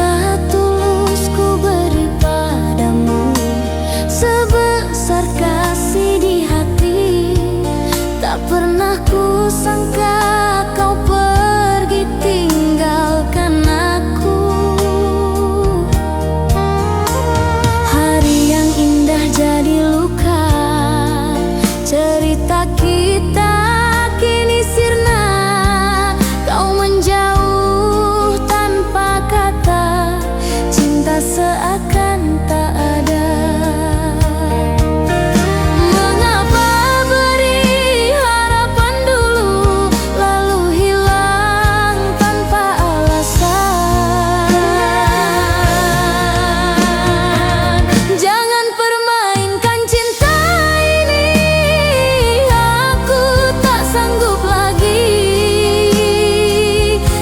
cinta tulus ku beri padamu, sebesar kasih di hati. Tak pernah ku sangka kau pergi tinggalkan aku. Hari yang indah jadi luka, cerita kita kini sirna. Kau menjauh tanpa kata, cinta seakan tak ada. Mengapa beri harapan dulu, lalu hilang tanpa alasan? Jangan permainkan cinta ini, aku tak sanggup lagi.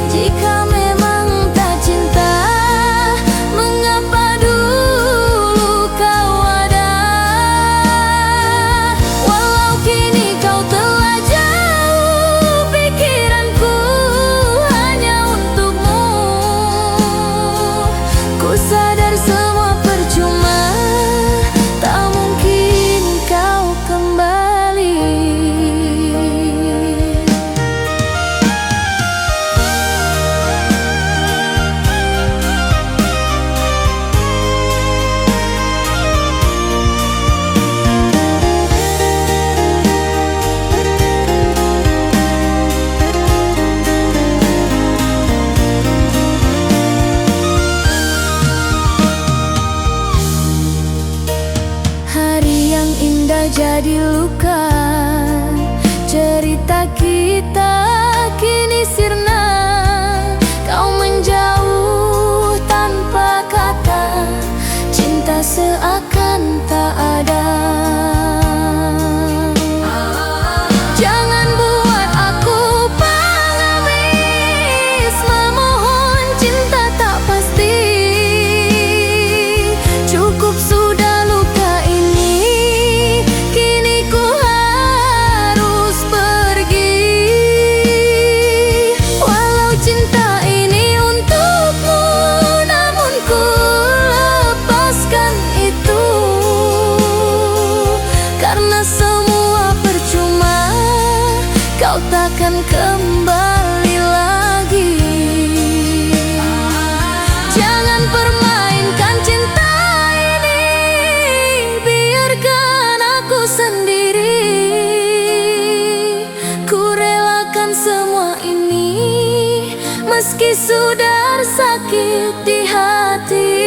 Jika memang tak cinta, mengapa dulu kau ada? Walau kini kau telah jauh, pikiranku hanya untukmu. Ku sadar semua percuma, tak mungkin kau kembali. Hari yang indah jadi luka, cerita kita kini sirna. Kau menjauh tanpa kata, cinta seakan tak ada. Jangan buat aku pengemis, memohon cinta tak pasti. Cukup sudah luka ini, kini ku harus pergi. Walau cinta ini untukmu, namun ku lepaskan itu. Karena semua percuma, kau takkan kembali lagi. Jangan permainkan cinta ini, biarkan aku sendiri. Ku relakan semua ini, meski sudah sakit di hati.